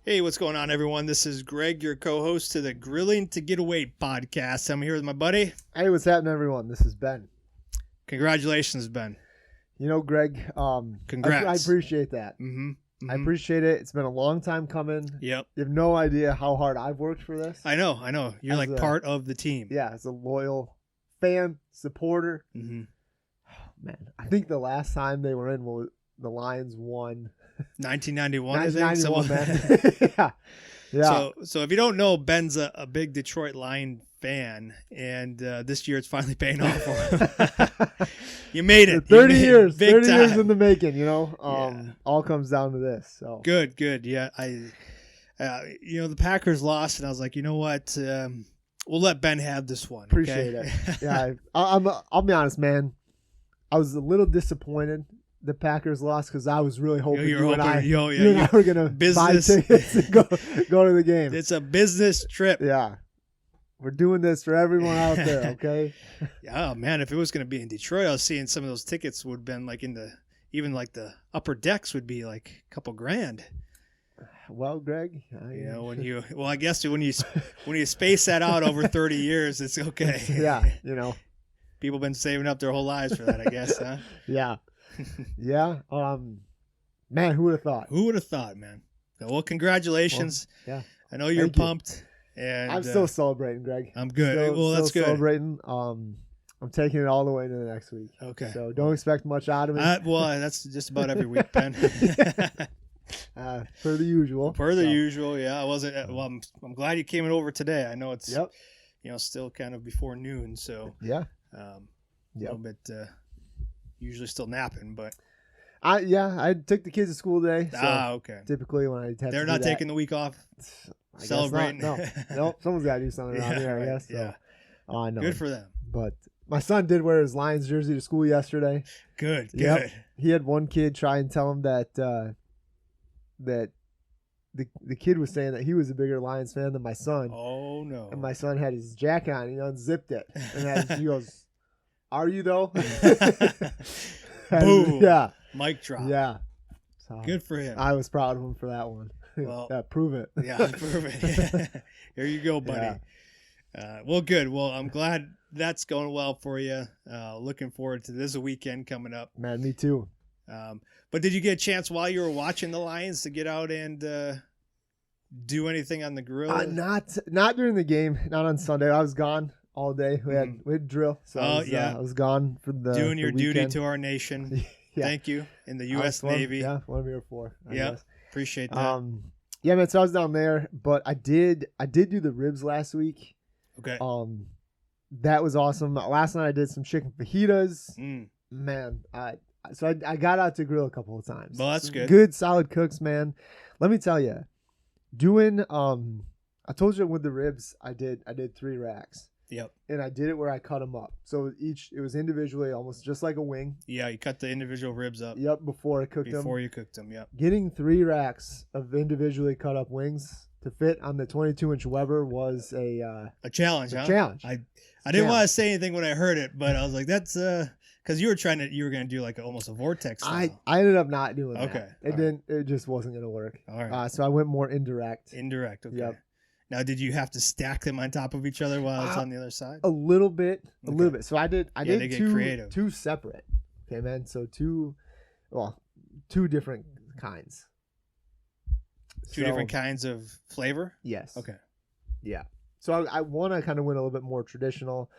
Hey, what's going on, everyone? This is Greg, your co-host to the Grilling to Get Away podcast. I'm here with my buddy. Hey, what's happening, everyone? This is Ben. Congratulations, Ben. You know, Greg, Congrats. I appreciate that. I appreciate it. It's been a long time coming. Yep. You have no idea how hard I've worked for this. I know. You're like part of the team. Yeah, as a loyal fan, supporter. Mm-hmm. Oh, man, I think the last time they were in, the Lions won. 1991, 1991, man. Yeah. So if you don't know, Ben's a big Detroit Lion fan, and this year it's finally paying off for him. You made it. 30 years. 30 time. years in the making, you know. All comes down to this. So Good. Yeah. The Packers lost, and I was like, you know what? We'll let Ben have this one. Appreciate it. Yeah. I'll be honest, man. I was a little disappointed the Packers lost because I was really hoping you and I were going to buy tickets and go to the game. It's a business trip. Yeah. We're doing this for everyone out there, okay? Yeah, man, if it was going to be in Detroit, I was seeing some of those tickets would have been like even the upper decks would be like a couple grand. Well, Greg, I guess when you space that out over 30 years, it's okay. Yeah, People have been saving up their whole lives for that, I guess, huh? Yeah. Yeah. Man, who would have thought? Who would have thought, man? Well, congratulations. Well, yeah. I know you're pumped. And I'm still celebrating, Greg. I'm good. That's still good. Celebrating. I'm taking it all the way into the next week. Okay. So don't expect much out of me. That's just about every week, Ben. Per the usual. Usual, yeah. I wasn't. Well, I'm glad you came over today. I know it's still kind of before noon, so yeah. A little bit usually still napping, but I took the kids to school today. So okay. Typically when I have they're not taking the week off. Celebrating. No, someone's got to do something around here, I guess. So. Yeah. I know. Good for them. But my son did wear his Lions jersey to school yesterday. Good. Yep. He had one kid try and tell him that the kid was saying that he was a bigger Lions fan than my son. Oh no! And my son had his jacket on, he unzipped it, and he goes, "Are you though?" Boom! Yeah. Mic drop. Yeah. So good for him. I was proud of him for that one. Well, prove it. Yeah, prove it. Here you go, buddy. Yeah. Well, good. Well, I'm glad that's going well for you. Looking forward to this weekend coming up. Man, me too. But did you get a chance while you were watching the Lions to get out and do anything on the grill? Not during the game. Not on Sunday. I was gone all day. We had drill. So I was gone for doing your weekend. duty to our nation. Yeah. Thank you in the U.S. Navy. One of your four. Yeah, appreciate that. Yeah, man. So I was down there, but I did do the ribs last week. Okay. That was awesome. Last night I did some chicken fajitas. Man, I got out to grill a couple of times. Well, that's good. Good, solid cooks, man. Let me tell you, doing I told you with the ribs, I did 3 racks. Yep. And I did it where I cut them up. So it was individually, almost just like a wing. Yeah, you cut the individual ribs up. Yep, before I cooked them. Before you cooked them, yep. Getting 3 racks of individually cut up wings to fit on the 22-inch Weber was a challenge. Challenge. I didn't want to say anything when I heard it, but I was like, that's because you were going to do like almost a vortex style. I ended up not doing that. Okay. It just wasn't going to work. All right. So I went more indirect. Okay. Yep. Now, did you have to stack them on top of each other while it's on the other side? A little bit. So I did two separate. Okay, man. So two different kinds. Two different kinds of flavor? Yes. Okay. Yeah. So I kind of went a little bit more traditional,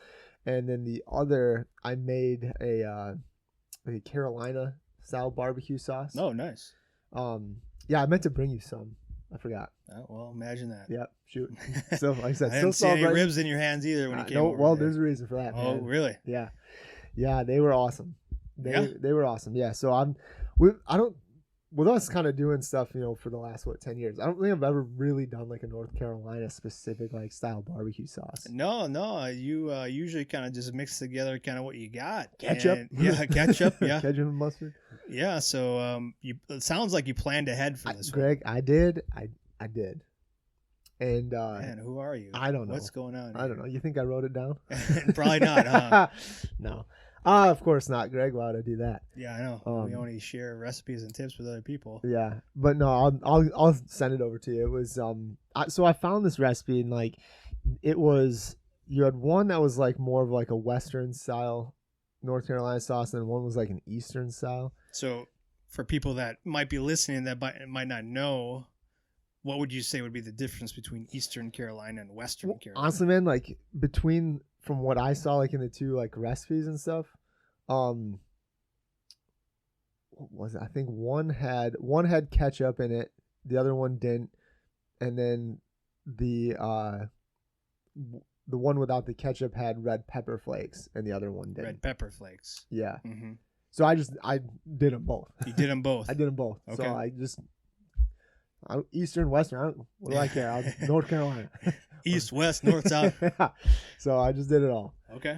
and then the other I made a Carolina style barbecue sauce. Oh, nice. Yeah, I meant to bring you some. I forgot. Oh, well, imagine that. Yep. Shoot. So like I said, I didn't see any ribs in your hands either when you came over. Well, there's a reason for that. Oh, man. really? Yeah. Yeah, they were awesome. They were awesome. Yeah. So with us kind of doing stuff, for the last 10 years, I don't think I've ever really done like a North Carolina specific like style barbecue sauce. No, you usually kind of just mix together kind of what you got. Ketchup. Yeah, ketchup. Yeah, ketchup and mustard. Yeah, so it sounds like you planned ahead for this, Greg. I did. And man, who are you? I don't know what's going on. I don't know. You think I wrote it down? Probably not. Huh? No. Of course not, Greg. Why would I do that? Yeah, I know. We only share recipes and tips with other people. Yeah, but no, I'll send it over to you. It was so I found this recipe and like it was you had one that was like more of like a Western style North Carolina sauce, and one was like an Eastern style. So for people that might be listening that might not know, what would you say would be the difference between Eastern Carolina and Western Carolina? Honestly, man, like from what I saw, like in the two like recipes and stuff, what was it? I think one had ketchup in it, the other one didn't, and then the one without the ketchup had red pepper flakes, and the other one didn't. Red pepper flakes. Yeah. Mm-hmm. So I did them both. You did them both. I did them both. Okay. So Eastern, Western. What do I care? North Carolina. East, West, North, South. Yeah. So I just did it all. Okay.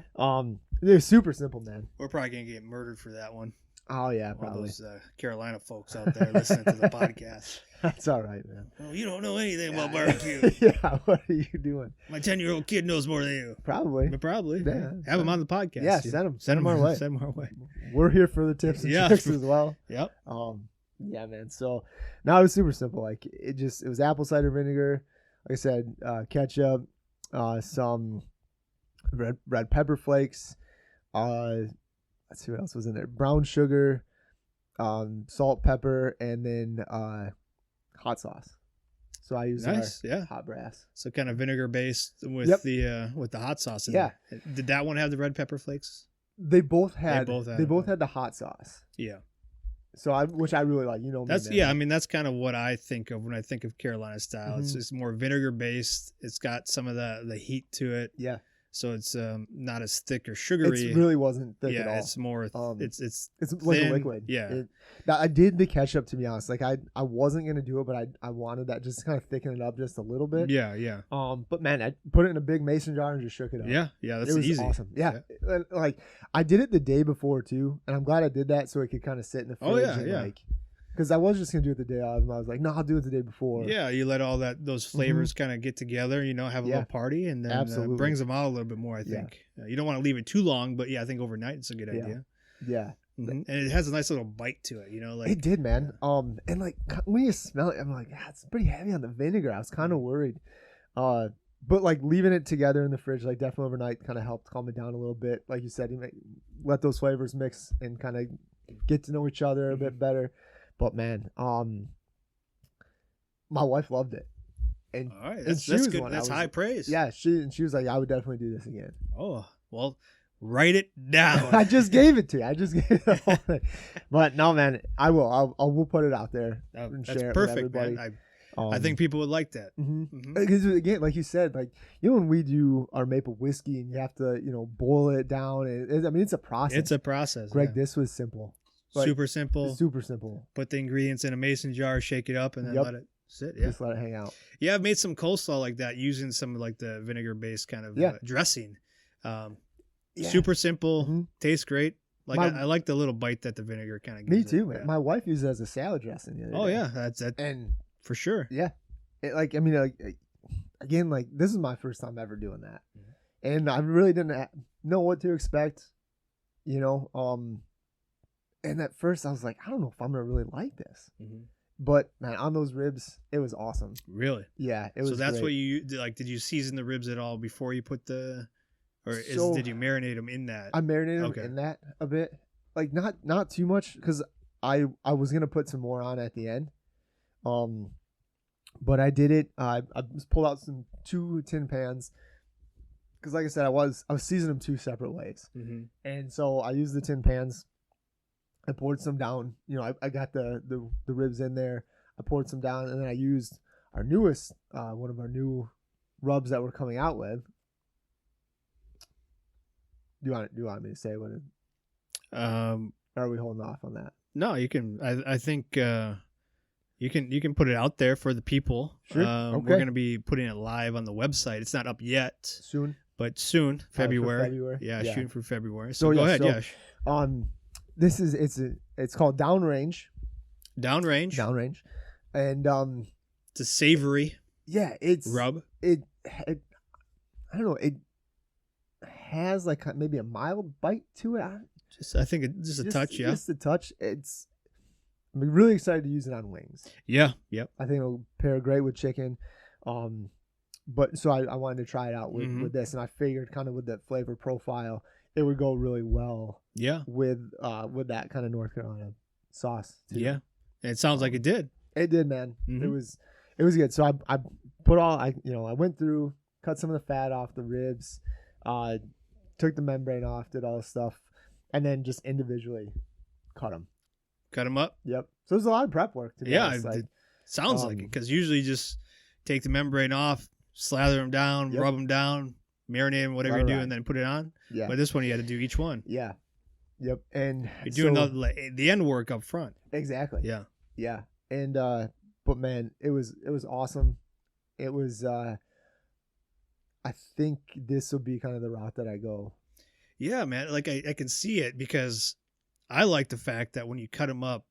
They're super simple, man. We're probably gonna get murdered for that one. Oh yeah, probably. probably. Those Carolina folks out there listening to the podcast. That's all right, man. Oh, you don't know anything about barbecue. Yeah, what are you doing? My 10-year-old kid knows more than you. Probably. Probably. Yeah. Have them on the podcast. Yeah, send them our way. Send them our way. We're here for the tips and tricks as well. Yep. Yeah, man. So now it was super simple. Like it was apple cider vinegar, like I said, ketchup, some red pepper flakes. Let's see what else was in there. Brown sugar, salt, pepper, and then hot sauce. So I use hot brass. So kind of vinegar based with the hot sauce in there. Did that one have the red pepper flakes? They both had the hot sauce. Yeah. So which I really like, That's me, I mean that's kind of what I think of when I think of Carolina style. Mm-hmm. It's more vinegar based. It's got some of the heat to it. Yeah. So it's not as thick or sugary. It really wasn't thick at all. Yeah, it's more. It's like a liquid. Yeah. I did the ketchup, to be honest. Like I wasn't gonna do it, but I wanted that just to kind of thicken it up just a little bit. Yeah, yeah. But man, I put it in a big mason jar and just shook it up. Yeah, yeah. That's it was easy. Awesome. Yeah. Like I did it the day before too, and I'm glad I did that so it could kind of sit in the fridge. Oh yeah, and yeah. Like, because I was just gonna do it the day of, and I was like, no, I'll do it the day before. Yeah, you let all those flavors kind of get together, have a little party, and then brings them out a little bit more. I think you don't want to leave it too long, but I think overnight it's a good idea. Yeah. Mm-hmm. And it has a nice little bite to it, like it did, man. And like when you smell it, I'm like, it's pretty heavy on the vinegar. I was kind of worried. But like leaving it together in the fridge, like definitely overnight, kind of helped calm it down a little bit. Like you said, let those flavors mix and kind of get to know each other a bit better. But man, my wife loved it, and all right, that's good. That's high praise. Yeah, she was like, I would definitely do this again. Oh well, write it down. I just gave it to you. I just gave it the whole thing. But no, man, I will. We'll put it out there and share it with everybody. Man. I think people would like that. Because again, like you said, like when we do our maple whiskey and you have to boil it down, it's a process. It's a process. Greg, this was simple. Super simple. Super simple. Put the ingredients in a mason jar, shake it up, and then let it sit. Yeah. Just let it hang out. Yeah, I've made some coleslaw like that using some of like the vinegar-based kind of dressing. Super simple. Tastes great. Like I like the little bite that the vinegar kind of gives. Me too, man. My wife used it as a salad dressing the other day. Yeah, that's it. And for sure. Yeah. Again, like this is my first time ever doing that. And I really didn't know what to expect, and at first I was like, I don't know if I'm going to really like this. But man, on those ribs, it was awesome. Really? Yeah, it was. So that's great. what you like. Did you season the ribs at all before you put did you marinate them in that? I marinated them in that a bit, like not too much, because I was gonna put some more on at the end, but I did it. I just pulled out 2 tin pans, because like I said, I was seasoning them 2 separate ways, and so I used the tin pans. I poured some down. I got the ribs in there. I poured some down, and then I used our newest, one of our new rubs that we're coming out with. Do you want me to say what it? Or are we holding off on that? No, you can. I think you can put it out there for the people. Sure. Okay. We're going to be putting it live on the website. It's not up yet. Soon. But soon, February. February. Yeah, shooting for February. So go ahead. This is it's called Downrange. Downrange. And it's a savory. Yeah, it's rub. I don't know. It has like maybe a mild bite to it. I think just a touch. Yeah. Just a touch. I'm really excited to use it on wings. Yeah. Yep. I think it'll pair great with chicken. But so I wanted to try it out with this, and I figured kind of with that flavor profile, it would go really well. Yeah. With that kind of North Carolina sauce. Too. Yeah. And it sounds like it did. It did, man. It was good. So I put I went through, cut some of the fat off the ribs, took the membrane off, did all this stuff, and then just individually cut them. Cut them up. Yep. So it was a lot of prep work. To be honest. It sounds like it, because usually just take the membrane off, slather them down, rub them down, marinate them, whatever you do, and then put it on. Yeah. But this one you had to do each one. Yeah. Yep. And you're doing the end work up front. Exactly. Yeah. Yeah. And but man, it was awesome. It was I think this will be kind of the route that I go. Yeah, man. Like I can see it, because I like the fact that when you cut them up,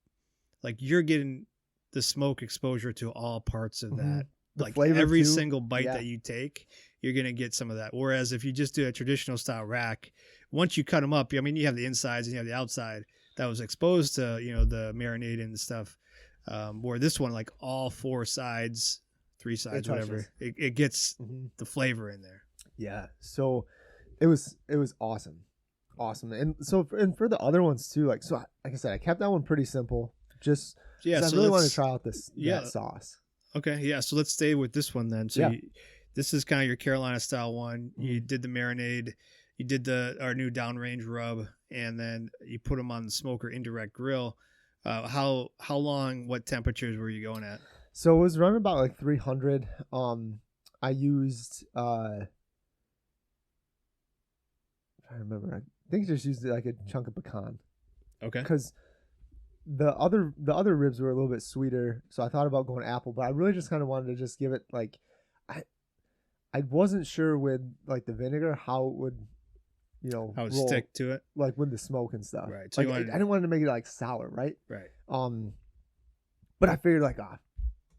like you're getting the smoke exposure to all parts of that. The like flavor every too. single bite that you take, you're going to get some of that. Whereas if you just do a traditional style rack, once you cut them up, I mean, you have the insides and you have the outside that was exposed to, the marinade and stuff. Where this one, like all 4 sides, 3 sides, whatever, it gets the flavor in there. Yeah. So it was awesome. Awesome. And so for the other ones too, like I said, I kept that one pretty simple. Just so I really want to try out that sauce. Okay, yeah. So let's stay with this one then. So this is kind of your Carolina style one. You did the marinade, you did our new downrange rub, and then you put them on the smoker indirect grill. How long? What temperatures were you going at? So it was running about like 300. I used I remember. I think I just used like a chunk of pecan. Okay. Because the other ribs were a little bit sweeter, so I thought about going apple, but I really just kind of wanted to just give it like I wasn't sure with like the vinegar how it would how it stick to it, like with the smoke and stuff. Right. So like, I didn't want to make it like sour, right? Right. But I figured like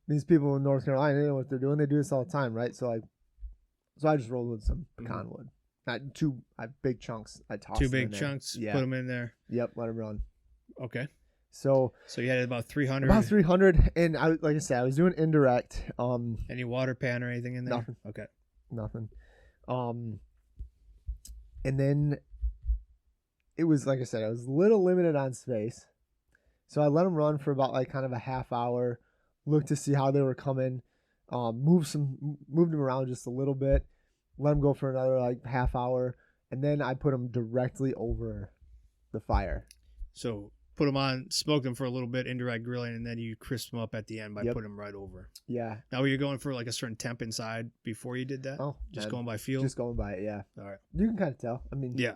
these people in North Carolina, they know what they're doing. They do this all the time, right? So I just rolled with some pecan wood. Not two big chunks. I tossed 2 big chunks. Yeah. Put them in there. Yep. Let them run. Okay. So you had about 300. About 300, and like I said, I was doing indirect. Any water pan or anything in there? Nothing. Okay. Nothing. And then it was like I said, I was a little limited on space, so I let them run for about like kind of a half hour. Looked to see how they were coming. Moved them around just a little bit. Let them go for another like half hour, and then I put them directly over the fire. So put them on, smoke them for a little bit, indirect grilling, and then you crisp them up at the end by putting them right over. Yeah. Now, were you going for like a certain temp inside before you did that? Oh, just going by feel? Just going by it, yeah. All right. You can kind of tell. I mean, yeah.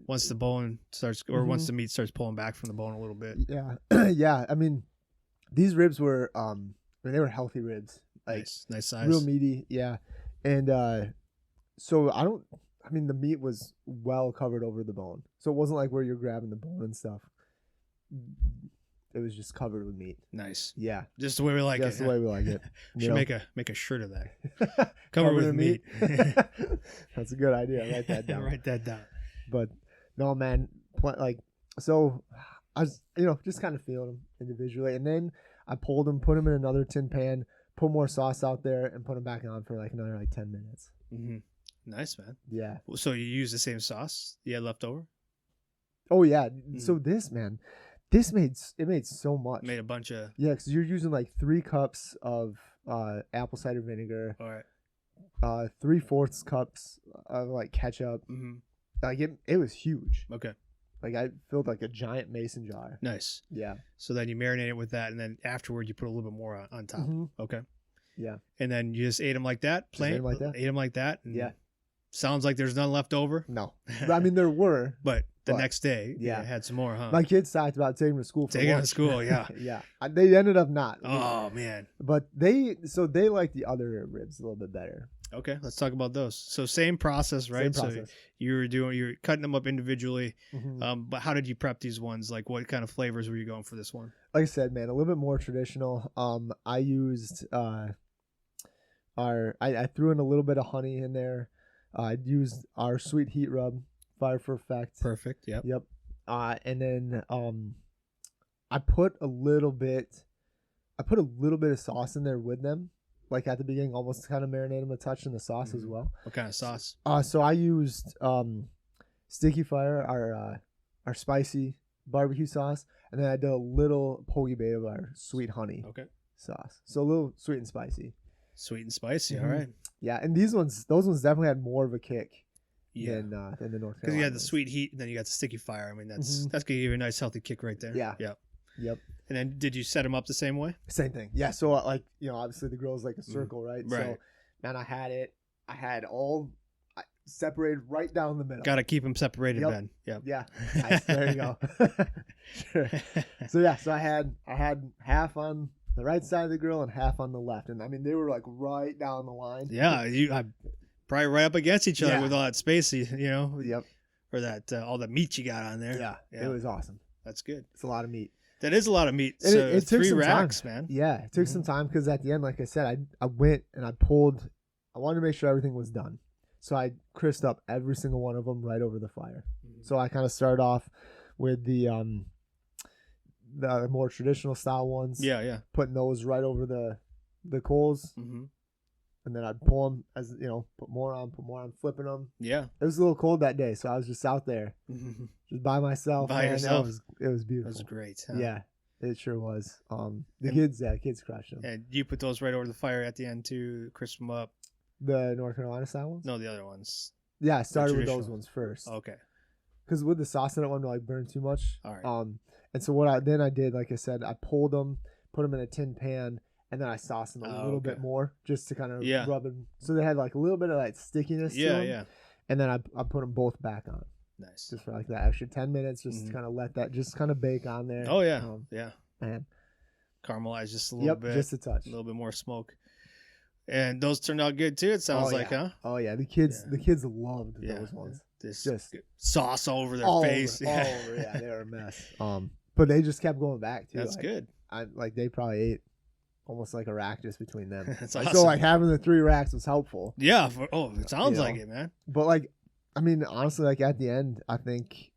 Once the bone starts, or once the meat starts pulling back from the bone a little bit. Yeah. Yeah. I mean, these ribs were, they were healthy ribs. Like, nice size. Real meaty. Yeah. And, so the meat was well covered over the bone. So it wasn't like where you're grabbing the bone and stuff. It was just covered with meat. Nice. Yeah. Just the way we like it. Just the way we like it. Should make a shirt of that. Covered with meat. That's a good idea. Write that down. Write that down. But no, man, so I was, just kind of feeling them individually. And then I pulled them, put them in another tin pan, put more sauce out there, and put them back on for like another 10 minutes. Mm-hmm. Nice, man. Yeah. So you use the same sauce you had left over? Oh yeah. So this made so much. Made a bunch of. Yeah, because you're using like 3 cups of apple cider vinegar. All right. 3/4 cups of like ketchup. Mm-hmm. Like it was huge. Okay. Like I filled like a giant mason jar. Nice. Yeah. So then you marinate it with that, and then afterward you put a little bit more on top. Mm-hmm. Okay. Yeah. And then you just ate them like that, plain. Ate them like that. Yeah. Sounds like there's none left over. No, I mean there were, but the next day, had some more, huh? My kids talked about taking them to school. Taking them to school, yeah, yeah. They ended up not. Oh man! But they like the other ribs a little bit better. Okay, let's talk about those. So same process, right? Same process. So you're cutting them up individually. Mm-hmm. But how did you prep these ones? Like, what kind of flavors were you going for this one? Like I said, man, a little bit more traditional. I used I threw in a little bit of honey in there. I used our sweet heat rub, fire for effect. Perfect. Yep. Yep. And then I put a little bit of sauce in there with them, like at the beginning, almost to kind of marinate them a touch in the sauce as well. What kind of sauce? So I used Sticky Fire, our spicy barbecue sauce, and then I did a little Poke Bay of our sweet honey sauce. So a little sweet and spicy. Sweet and spicy. Mhm. All right. Yeah, and those ones definitely had more of a kick than the North Carolina. Because you had the sweet heat, and then you got the sticky fire. I mean, that's gonna give you a nice healthy kick right there. Yeah. Yeah. Yep. And then did you set them up the same way? Same thing. Yeah. So like, obviously the grill's like a circle, right? Right. So man, I had all separated right down the middle. Got to keep them separated, Yep. Ben. Yep. Yeah. Nice. There you go. Sure. So I had half on the right side of the grill and half on the left, and I mean they were like right down the line. Yeah. I probably right up against each other Yeah. with all that space, Yep. or that all the meat you got on there. Yeah. It was awesome. That's good. It's a lot of meat. That is a lot of meat. And So it took 3 some racks, time. man. Yeah, it took some time because at the end, like I said, I went and I pulled. I wanted to make sure everything was done, so I crisped up every single one of them right over the fire. So I kind of started off with the more traditional style ones. Yeah. Putting those right over the coals, Mm-hmm. and then I'd pull them as put more on, flipping them. Yeah. It was a little cold that day, so I was just out there, just by myself. By man. yourself. It was beautiful. That was great. Huh? Yeah, it sure was. The kids crushed them. And you put those right over the fire at the end to crisp them up. The North Carolina style ones? No, the other ones. Yeah, I started with those traditional. ones first. Okay. Because with the sauce, I don't want to like burn too much. All right. And so what I did, like I said, I pulled them, put them in a tin pan, and then I sauced them a little bit more just to kind of rub them. So they had like a little bit of that stickiness to them. Yeah. And then I put them both back on. Nice. Just for like that extra 10 minutes, just to kind of let that just kind of bake on there. Oh, yeah. Yeah. Man. Caramelize just a little bit. Just a touch. A little bit more smoke. And those turned out good too, it sounds like, huh? Oh yeah, the kids loved those ones. Just sauce all over their face. All over, yeah, they were a mess. But they just kept going back too. That's like, good. They probably ate almost like a rack just between them. That's like, awesome. So like having the 3 racks was helpful. Yeah. It sounds like it, man. But like, I mean, honestly, like at the end, I think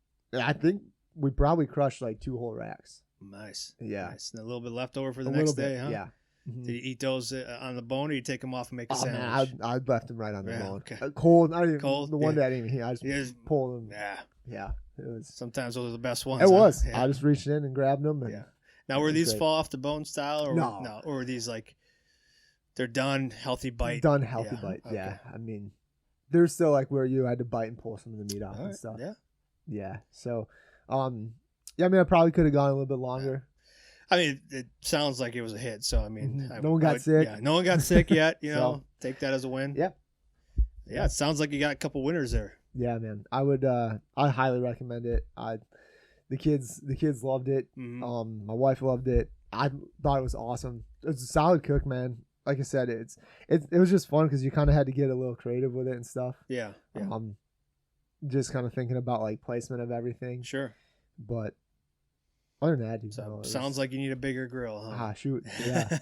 we probably crushed like 2 whole racks. Nice. Yeah. Nice. And a little bit left over for the next day, huh? Yeah. Did you eat those on the bone, or you take them off and make a sandwich? Man, I left them right on the bone. Okay. Cold. Cold. The one that I didn't even heat. I just pulled them. Yeah. Yeah. It was. Sometimes those are the best ones. It was. Yeah. I just reached in and grabbed them. And Now, were these fall off the bone style, or no? Or were these like they're done healthy bite? Done healthy bite. Okay. Yeah. I mean, they're still like where you had to bite and pull some of the meat off All and right. stuff. Yeah. Yeah. So, I mean, I probably could have gone a little bit longer. I mean, it sounds like it was a hit. So I mean, no one got sick. Yeah, no one got sick yet. So, take that as a win. Yep. Yeah, it sounds like you got a couple winners there. Yeah, man. I would. I highly recommend it. The kids loved it. Mm-hmm. My wife loved it. I thought it was awesome. It's a solid cook, man. Like I said, it was just fun because you kind of had to get a little creative with it and stuff. Yeah. Just kind of thinking about like placement of everything. Sure. But other than that, dude, sounds like you need a bigger grill, huh? Ah, shoot. Yeah.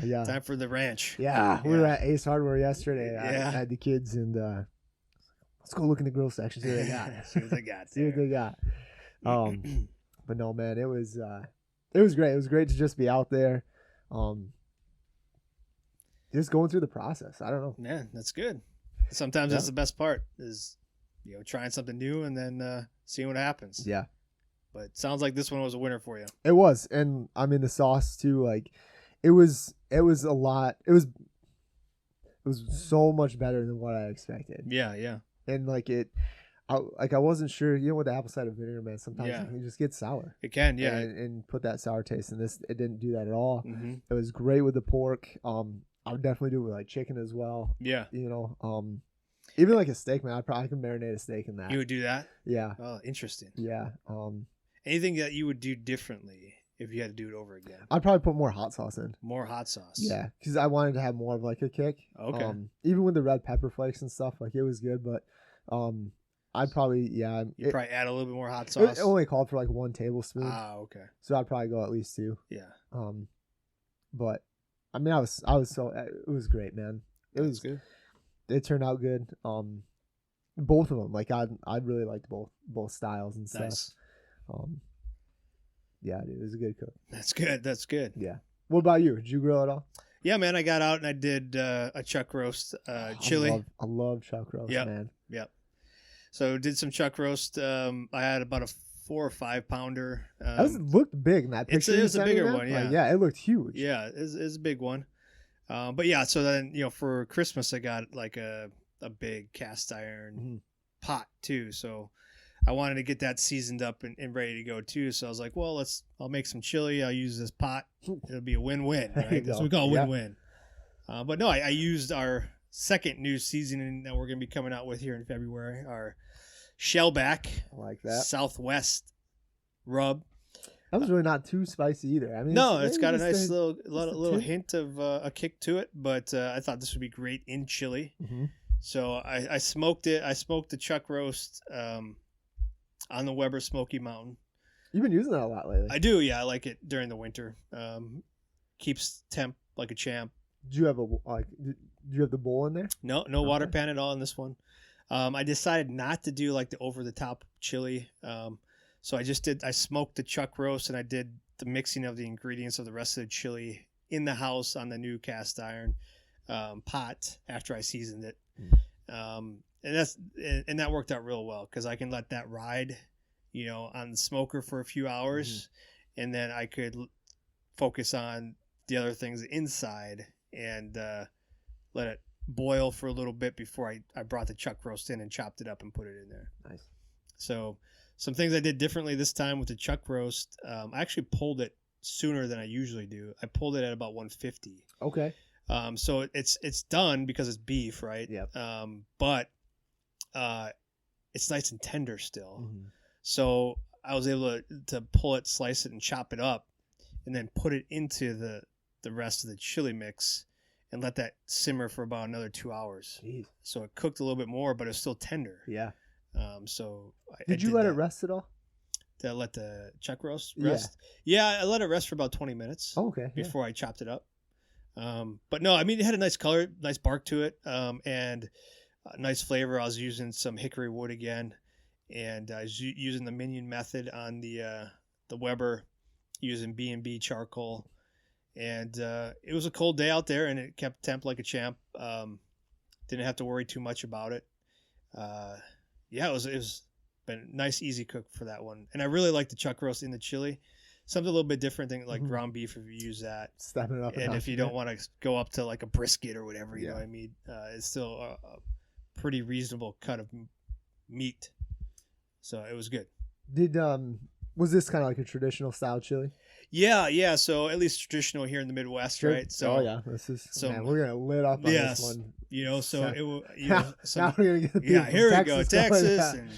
Yeah. Time for the ranch. Yeah. We were at Ace Hardware yesterday. I Yeah. had the kids and let's go look in the grill section. See what they got. See what they got. See what they got. But no, man, it was great. It was great to just be out there. Just going through the process. I don't know. Yeah, that's good. Sometimes that's the best part is, trying something new and then seeing what happens. Yeah. But it sounds like this one was a winner for you. It was. And I mean the sauce too, like it was a lot. It was so much better than what I expected. Yeah, yeah. And I wasn't sure, with the apple cider vinegar, man, sometimes it can just get sour. It can, yeah. And put that sour taste in this. It didn't do that at all. Mm-hmm. It was great with the pork. I would definitely do it with like chicken as well. Yeah. Even like a steak, man, I can marinate a steak in that. You would do that? Yeah. Oh, interesting. Yeah. Anything that you would do differently if you had to do it over again? I'd probably put more hot sauce in. More hot sauce. Yeah, because I wanted to have more of like a kick. Okay. Even with the red pepper flakes and stuff, like it was good, but I'd probably You'd probably add a little bit more hot sauce. It only called for like 1 tablespoon. Ah, okay. So I'd probably go at least 2. Yeah. But I mean, I was so it was great, man. It was good. It turned out good. Both of them, like I really liked both styles and stuff. Nice. Yeah, dude, it was a good cook. That's good. That's good. Yeah. What about you? Did you grill at all? Yeah, man. I got out and I did a chuck roast, chili. I love chuck roast, man. Yep. So did some chuck roast. I had about a 4 or 5 pounder. That looked big in that picture. It was a bigger one. Yeah. Like, yeah, it looked huge. Yeah, it's a big one. But yeah, so then for Christmas I got like a big cast iron pot too. So I wanted to get that seasoned up and ready to go too. So I was like, well, I'll make some chili. I'll use this pot. It'll be a win-win, right? That's what we call a win-win. But no, I used our second new seasoning that we're going to be coming out with here in February, our Shellback. I like that. Southwest rub. That was really not too spicy either. I mean, no, it's got a nice little hint of a kick to it, but I thought this would be great in chili. Mm-hmm. So I smoked it. I smoked the chuck roast on the Weber Smoky Mountain. You've been using that a lot lately. I do, yeah. I like it during the winter. Keeps temp like a champ. Do you have the bowl in there? No water pan at all in this one. I decided not to do like the over the top chili. So I smoked the chuck roast and I did the mixing of the ingredients of the rest of the chili in the house on the new cast iron pot after I seasoned it. And that worked out real well because I can let that ride, on the smoker for a few hours, and then I could focus on the other things inside and let it boil for a little bit before I brought the chuck roast in and chopped it up and put it in there. Nice. So some things I did differently this time with the chuck roast. I actually pulled it sooner than I usually do. I pulled it at about 150. Okay. So it's done because it's beef, right? Yep. But it's nice and tender still. Mm-hmm. So I was able to pull it, slice it, and chop it up, and then put it into the rest of the chili mix and let that simmer for about another 2 hours. Jeez. So it cooked a little bit more, but it's still tender. Yeah. So did you let it rest at all? Did I let the chuck roast rest? Yeah, I let it rest for about 20 minutes. Oh, okay. Before I chopped it up. But no, I mean, it had a nice color, nice bark to it, and a nice flavor. I was using some hickory wood again, and I was using the minion method on the Weber, using B&B charcoal. And it was a cold day out there, and it kept temp like a champ. Didn't have to worry too much about it. Yeah, it was been a nice, easy cook for that one. And I really like the chuck roast in the chili. Something a little bit different than like ground beef if you use that. Stepping it up. And if you don't want to go up to like a brisket or whatever, you know what I mean? It's still a pretty reasonable cut of meat. So it was good. Was this kind of like a traditional style chili? Yeah. So at least traditional here in the Midwest, right? So man, we're gonna lit up on this one. Now we're gonna get the people here from we go, Texas Texas and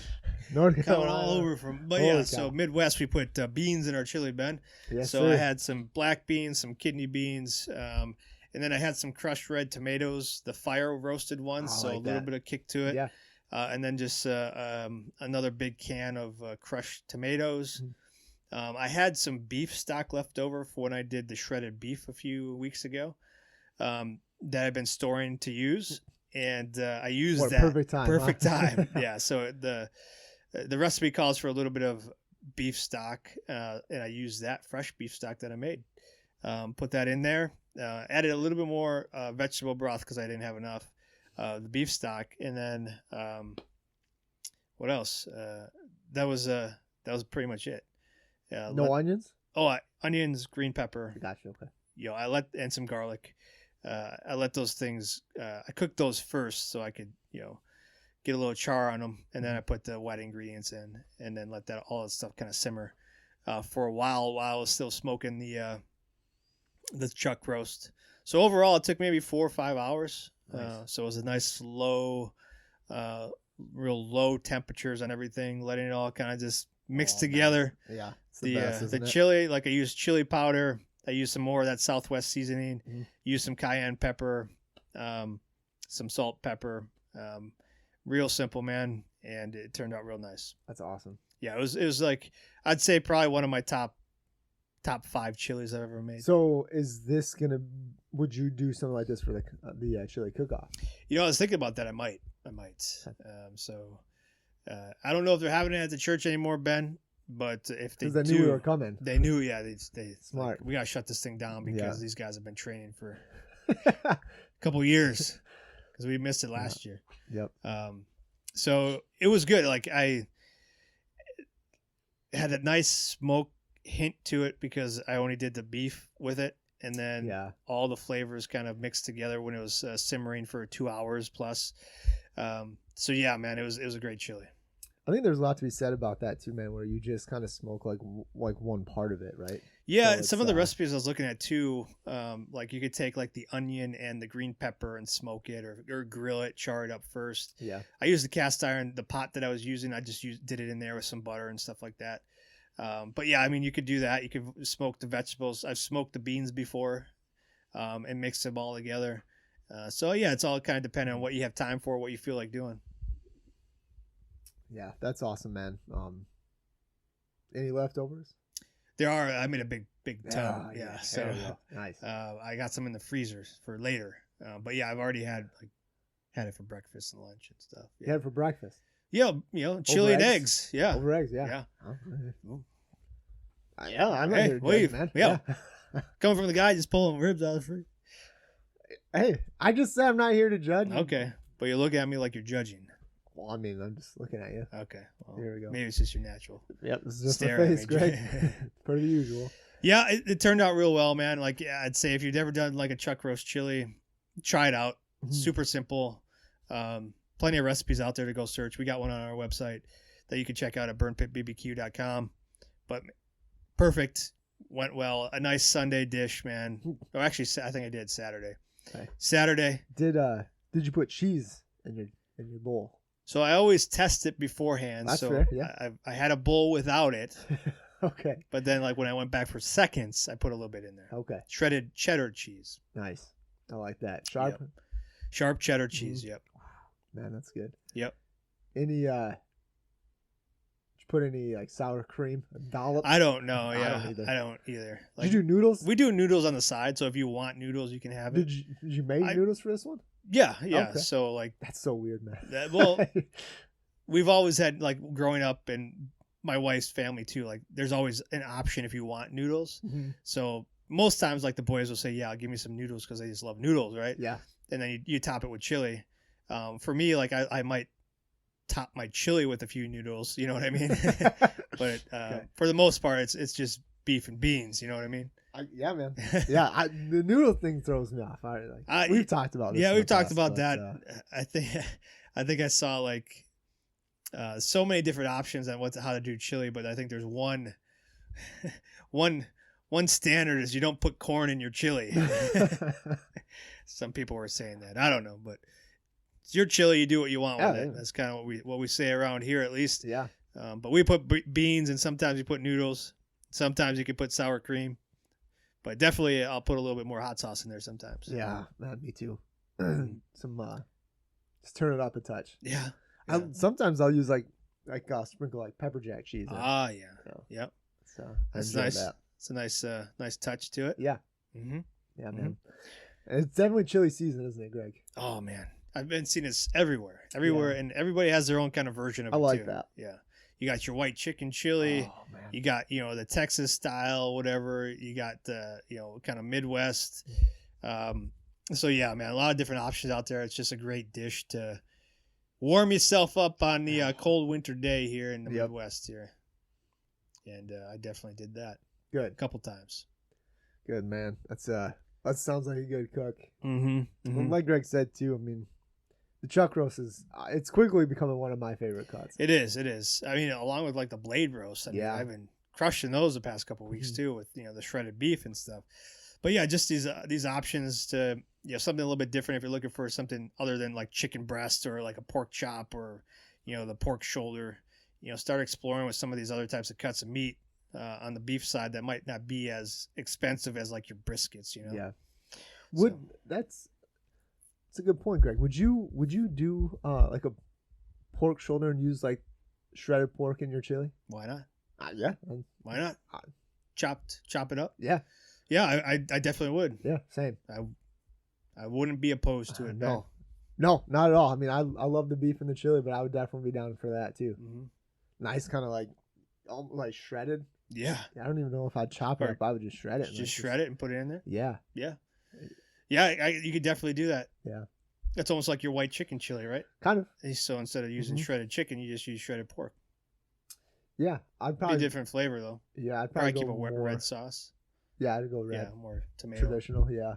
North coming Carolina. all over from. But so Midwest we put beans in our chili, Ben. Yes, so sir. I had some black beans, some kidney beans, and then I had some crushed red tomatoes, the fire roasted ones, so like a little bit of kick to it. Yeah. And then just another big can of crushed tomatoes. I had some beef stock left over for when I did the shredded beef a few weeks ago that I've been storing to use. And I used that. Perfect time. Yeah. So the recipe calls for a little bit of beef stock, and I used that fresh beef stock that I made. Put that in there. Added a little bit more vegetable broth because I didn't have enough. The beef stock, and then what else? That was pretty much it. No onions? Oh, onions, green pepper. Gotcha. Okay. And some garlic. I let those things. I cooked those first so I could get a little char on them, and then I put the wet ingredients in, and then let all that stuff kind of simmer for a while I was still smoking the chuck roast. So overall, it took maybe 4 or 5 hours. Nice. So it was a nice low, real low temperatures on everything, letting it all kind of just mix together. Man. Yeah, it's the chili, like I used chili powder. I used some more of that Southwest seasoning. Used some cayenne pepper, some salt, pepper. Real simple, man, and it turned out real nice. That's awesome. Yeah, it was like I'd say probably one of my top 5 chilies I've ever made. So would you do something like this for the chili cook-off? I was thinking about that. I might. I don't know if they're having it at the church anymore, Ben. But if they Because they knew we were coming. they knew, yeah, they Smart. Like, we gotta shut this thing down because Yeah. these guys have been training for a couple years because we missed it last year. Yep. So it was good. Like I had a nice smoke hint to it because I only did the beef with it, and then all the flavors kind of mixed together when it was simmering for 2 hours plus. So yeah, man, it was a great chili. I think there's a lot to be said about that too, man. Where you just kind of smoke like one part of it, right? Yeah, So some of the recipes I was looking at too, like you could take like the onion and the green pepper and smoke it, or grill it, char it up first. Yeah. I used the cast iron, the pot that I was using. I just did it in there with some butter and stuff like that. But yeah, I mean, you could do that. You could smoke the vegetables. I've smoked the beans before, and mixed them all together. So yeah, it's all kind of dependent on what you have time for, what you feel like doing. Yeah, that's awesome, man. Any leftovers? There are. I made a big tub. Yeah. So nice. I got some in the freezer for later. But yeah, I've already had it for breakfast and lunch and stuff. Yeah. You had it for breakfast? Yeah, chili and eggs. Yeah. Over eggs, yeah. Yeah. Yeah, I'm not here to judge, man. Yeah. Coming from the guy just pulling ribs out of the fridge. Hey, I just said I'm not here to judge. Okay. But you look at me like you're judging. Well, I mean, I'm just looking at you. Okay. Well, here we go. Maybe it's just your natural. Yep, this is just stare my at face, me. Greg. Per the usual. Yeah, it turned out real well, man. Like, yeah, I'd say if you've ever done like a chuck roast chili, try it out. Super simple. Plenty of recipes out there to go search. We got one on our website that you can check out at burnpitbbq.com. But perfect. Went well. A nice Sunday dish, man. Oh, actually, I think I did Saturday. Okay. Saturday. Did you put cheese in your bowl? So I always test it beforehand. That's so fair, yeah. I had a bowl without it. Okay. But then like when I went back for seconds, I put a little bit in there. Okay. Shredded cheddar cheese. Nice. I like that. Sharp. Yep. Sharp cheddar cheese. Yep. Man, that's good. Yep. Any did you put any like sour cream? A dollop? I don't know. I Yeah. don't I don't either. Like, did you do noodles? We do noodles on the side, so if you want noodles, you can have it. Did you make noodles for this one? Yeah. Okay. So like that's so weird, man. Well, we've always had like growing up and my wife's family too. Like there's always an option if you want noodles. Mm-hmm. So most times like the boys will say, "Yeah, give me some noodles," because they just love noodles, right? Yeah. And then you top it with chili. For me, like I might top my chili with a few noodles. You know what I mean? But Okay. For the most part, it's just beef and beans. You know what I mean? Yeah, man. Yeah, the noodle thing throws me off. We've talked about this. Yeah, in we've the talked past, about but, that. I think I saw like so many different options on how to do chili, but I think there's one standard is you don't put corn in your chili. Some people were saying that. I don't know, but it's your chili. You do what you want with it. That's kind of what we say around here, at least. Yeah. But we put beans, and sometimes you put noodles. Sometimes you can put sour cream. But definitely, I'll put a little bit more hot sauce in there sometimes. Yeah, man, me too. Just turn it up a touch. Yeah. Sometimes I'll use like sprinkle like pepper jack cheese. Yeah. So, Yep. So that's nice. It's a nice touch to it. Yeah. Mm-hmm. Yeah, man. And it's definitely chili season, isn't it, Greg? Oh man, I've been seeing this everywhere, and everybody has their own kind of version of it. I like too. that. Yeah. You got your white chicken chili. Oh, man. You got, the Texas style, whatever. You got the, kind of Midwest. So yeah, man, a lot of different options out there. It's just a great dish to warm yourself up on the cold winter day here in the Midwest here. And I definitely did that. Good. A couple times. Good, man. That sounds like a good cook. Mm-hmm. Well, like Greg said too, I mean, the chuck roast it's quickly becoming one of my favorite cuts. It is. I mean, along with like the blade roast. I mean, I've been crushing those the past couple of weeks too, with the shredded beef and stuff. But yeah, just these options to something a little bit different if you're looking for something other than like chicken breast or like a pork chop or the pork shoulder. Start exploring with some of these other types of cuts of meat on the beef side that might not be as expensive as like your briskets. Yeah. That's a good point, Greg. Would you do like a pork shoulder and use like shredded pork in your chili? Why not? Yeah. Why not? Chop it up. Yeah. Yeah, I definitely would. Yeah, same. I wouldn't be opposed to it. No, not at all. I mean, I love the beef and the chili, but I would definitely be down for that too. Mm-hmm. Nice kind of like like shredded. Yeah. I don't even know if I'd chop it Or up. I would just shred it. Just shred it and put it in there. Yeah. Yeah. You could definitely do that. Yeah. That's almost like your white chicken chili, right? Kind of. So instead of using shredded chicken, you just use shredded pork. Yeah, I'd probably be a different flavor though. Yeah, I'd probably go keep a more, red sauce. Yeah, I'd go red. Yeah, more tomato. Traditional. Yeah.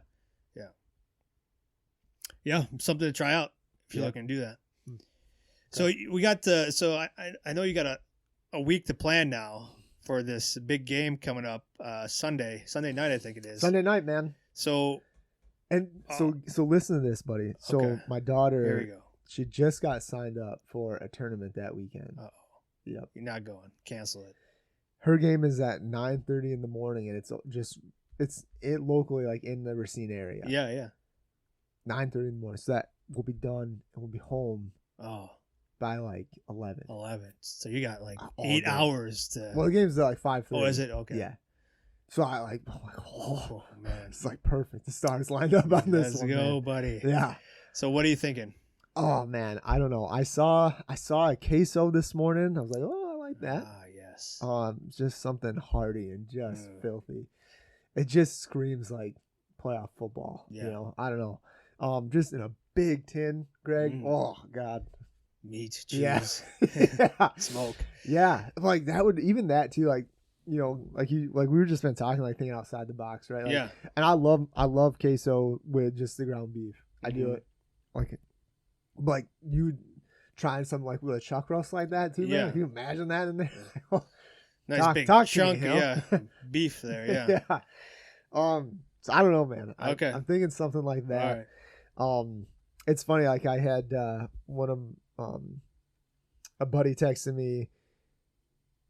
Yeah, something to try out if you're looking to do that. Okay. So we got I know you got a week to plan now for this big game coming up Sunday night, I think it is. Sunday night, man. So listen to this, buddy. So okay. my daughter, here we go. She just got signed up for a tournament that weekend. Uh-oh. Yep. You're not going. Cancel it. Her game is at 9:30 in the morning, and it's locally, like in the Racine area. Yeah. 9:30 in the morning. So that will be done and we'll be home. Oh. By like 11. So you got like 8 hours to. Well, the game's at like 5:30. Oh, is it? Okay. Yeah. So I'm like, oh man, it's like perfect. The stars lined up on this. Let's one, go, man. buddy. Yeah. So what are you thinking? Oh man, I don't know. I saw a queso this morning. I was like, oh, I like that. Ah, yes. Just something hearty and just filthy. It just screams like playoff football. Yeah. You know, I don't know. Just in a big tin, Greg. Oh God. Meat, cheese, smoke. Yeah, like that would even that too. Like, you know, like we were just been talking, like thinking outside the box, right? Like, yeah. And I love queso with just the ground beef. I do it like you trying something like with a chuck roast like that too, man. Can you imagine that in there? Nice big chunk, beef there, yeah. Yeah. So I don't know, man. Okay. I'm thinking something like that. All right. It's funny. Like I had one of a buddy texted me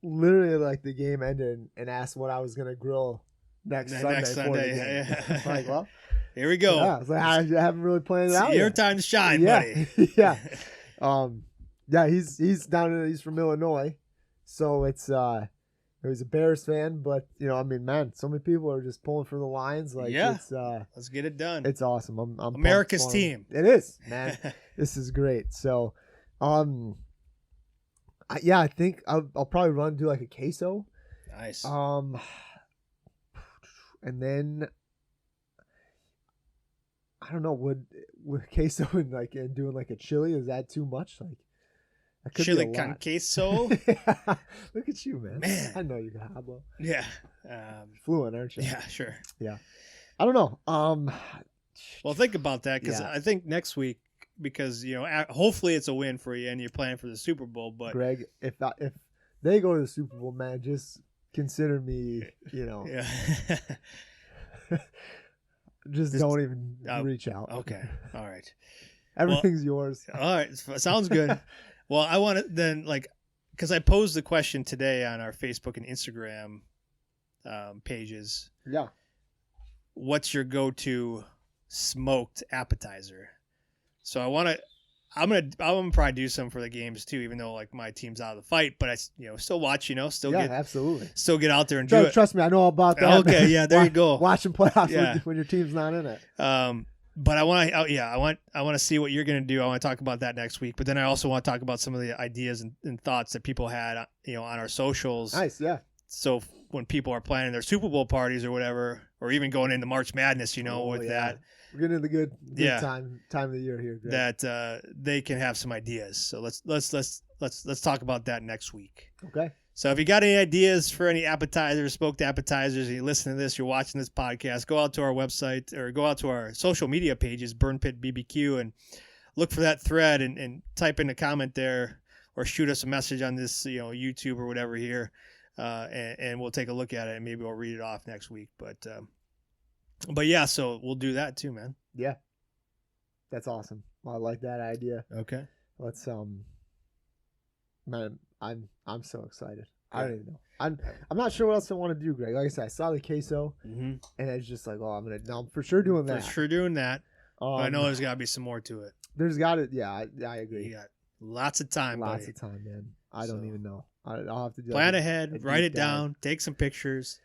literally like the game ended and asked what I was gonna grill next Sunday. Yeah. Like, well, here we go. Yeah, it's like I haven't really planned it out. Your time to shine, buddy. Yeah. Yeah, he's from Illinois, so it's he's a Bears fan, but you know, I mean, man, so many people are just pulling for the Lions. Like, it's let's get it done. It's awesome. I'm America's team. It is, man. This is great. So, I think I'll probably do like a queso. Nice. And then I don't know, would queso and doing like a chili, is that too much? Like, chili con queso. Yeah. Look at you, man. I know you got hablo. Yeah. Fluent, aren't you? Yeah, sure. Yeah. I don't know. Well, think about that, because I think next week, because you know, hopefully it's a win for you and you're playing for the Super Bowl. But Greg, if they go to the Super Bowl, man, just consider me. You know. Yeah. just don't even reach out. Okay. All right. Everything's yours. All right. Sounds good. Well, I want to then, because I posed the question today on our Facebook and Instagram pages. Yeah. What's your go-to smoked appetizer? So I'm gonna probably do some for the games too, even though like my team's out of the fight, but I still watch, absolutely. Still get out there and do it. Trust me, I know all about that. Okay, man. Yeah, there you go. Watching playoffs when your team's not in it. But I want to see what you're going to do. I want to talk about that next week. But then I also want to talk about some of the ideas and thoughts that people had, on our socials. Nice, yeah. So when people are planning their Super Bowl parties or whatever, or even going into March Madness, that. We're getting into the good time of the year here, Greg. That they can have some ideas. So let's talk about that next week. Okay. So if you got any ideas for any appetizers, smoked appetizers, and you listen to this, you're watching this podcast, go out to our website or go out to our social media pages, Burn Pit BBQ, and look for that thread and type in a comment there or shoot us a message on this, YouTube or whatever here, and we'll take a look at it and maybe we'll read it off next week. But yeah, so we'll do that too, man. Yeah, that's awesome. I like that idea. Okay. Let's man, I'm so excited. I don't even know. I'm not sure what else I want to do, Greg. Like I said, I saw the queso, and it's just like, I'm for sure doing that. For sure doing that. I know there's got to be some more to it. There's got to, yeah, I agree. You got lots of time, Lots of time, man. I don't even know. I'll have to do plan ahead, write it down, take some pictures.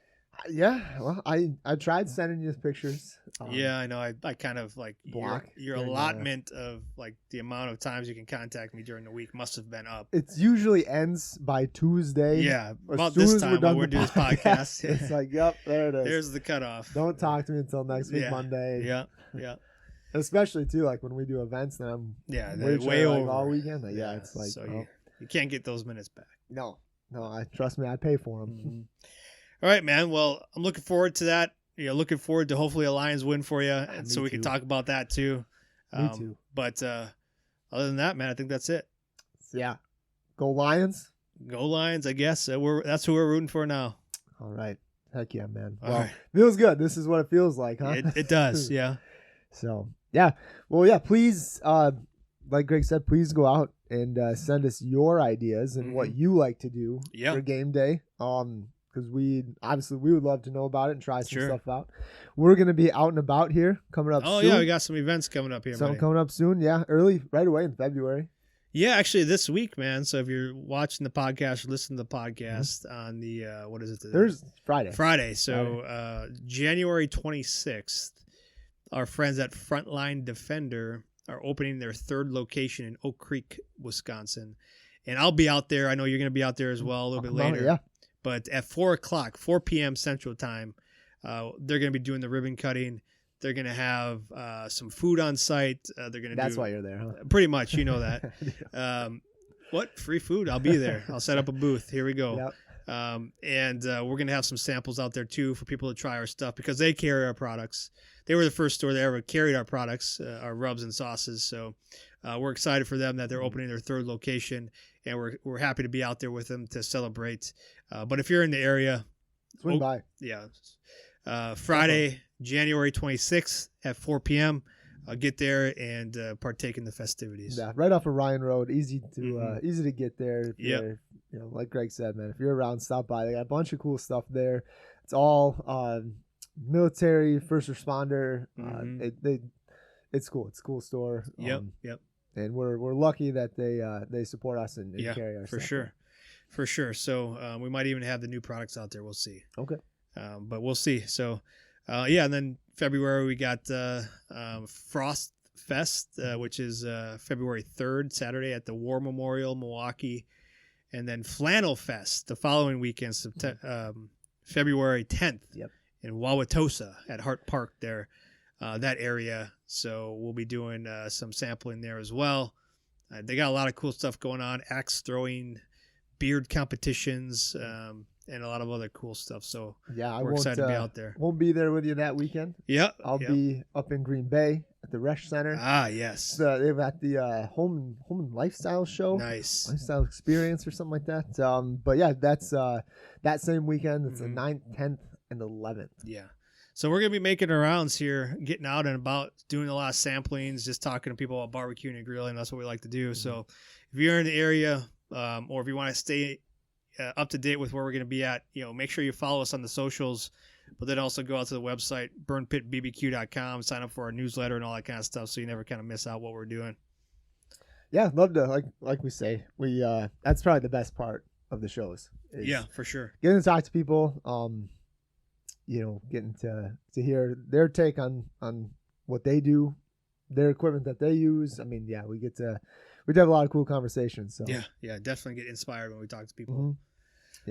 Yeah, well, I tried sending you pictures. Yeah, I know. I kind of like block your during the- allotment of like the amount of times you can contact me during the week must have been up. It usually ends by Tuesday. Yeah, As about soon this as time we're while done we're the doing this podcast. It's like, yep, there it is. There's the cutoff. Don't talk to me until next week, Yeah. Monday. Yeah, yeah, Especially too, like when we do events, then I'm yeah. way, Way like, over all weekend. Like, yeah, it's like, so oh, you can't get those minutes back. no, I trust me, I pay for them. Mhm. All right, man. Well, I'm looking forward to that. Looking forward to hopefully a Lions win for you, and so we can too. talk about that too. Me too. But other than that, man, I think that's it. Yeah, go Lions. Go Lions, I guess. That's who we're rooting for now. All right, heck yeah, man. All Well, right. feels good. This is what it feels like, huh? It does, yeah. So yeah, well, yeah. Please, like Greg said, please go out and send us your ideas and what you like to do Yeah. for game day. Because we would love to know about it and try some Sure. stuff out. We're gonna be out and about here coming up. Oh soon. yeah, we got some events coming up here. Some buddy. coming up soon. Yeah, early, right away in February. Yeah, actually this week, man. So if you're watching the podcast or listening to the podcast on the what is it? There's Friday. Friday. So January 26th, our friends at Frontline Defender are opening their third location in Oak Creek, Wisconsin. And I'll be out there. I know you're going to be out there as well a little bit later. Yeah. But at 4 p.m. Central Time, they're going to be doing the ribbon cutting. They're going to have some food on site. They're going to That's why you're there, huh? Pretty much, you know that. What? Free food? I'll be there. I'll set up a booth. Here we go. Yep. And we're going to have some samples out there, too, for people to try our stuff because they carry our products. They were the first store that ever carried our products, our rubs and sauces. So we're excited for them that they're opening their third location, and we're happy to be out there with them to celebrate. But if you're in the area, Swing by. Yeah. Friday, January 26th at 4 p.m. Get there and partake in the festivities. Yeah, right off of Ryan Road, easy to get there. Yep. You know, like Greg said, man, if you're around, stop by. They got a bunch of cool stuff there. It's all military, first responder. It's cool. It's a cool store. Yep. And we're lucky that they support us and carry our for stuff. For sure. So we might even have the new products out there. We'll see. Okay. But we'll see. So and then February we got Frost Fest, which is February 3rd, Saturday at the War Memorial, Milwaukee, and then Flannel Fest the following weekend, February 10th. Yep. In Wauwatosa at Hart Park there, that area. So we'll be doing some sampling there as well. They got a lot of cool stuff going on, axe throwing, beard competitions, and a lot of other cool stuff. So yeah, we're excited to be out there. Won't be there with you that weekend. Yep. I'll be up in Green Bay at the Resch Center. Ah, yes. They've got the home and lifestyle show. Nice. Lifestyle experience or something like that. But yeah, that's that same weekend. It's the 9th, 10th, and 11th. Yeah. So we're going to be making our rounds here, getting out and about, doing a lot of samplings, just talking to people about barbecuing and grilling. That's what we like to do. So if you're in the area or if you want to stay up to date with where we're going to be at, make sure you follow us on the socials, but then also go out to the website, burnpitbbq.com, sign up for our newsletter and all that kind of stuff so you never kind of miss out what we're doing. Yeah, love to, like we say, we that's probably the best part of the shows. Yeah, for sure. Getting to talk to people, getting to hear their take on what they do, their equipment that they use. I mean, yeah, we have a lot of cool conversations. So yeah, definitely get inspired when we talk to people. Mm-hmm.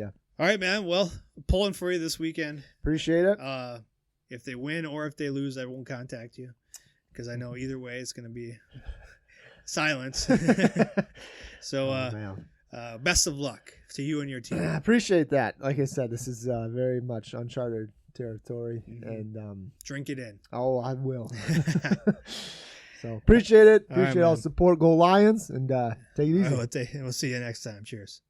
Yeah. All right, man. Well, pulling for you this weekend. Appreciate it. If they win or if they lose, I won't contact you because I know either way it's going to be silence. So, best of luck to you and your team. I appreciate that. Like I said, this is very much uncharted territory, and drink it in. Oh, I will. So appreciate it. Appreciate all the support. Go Lions, and take it easy. We'll see you next time. Cheers.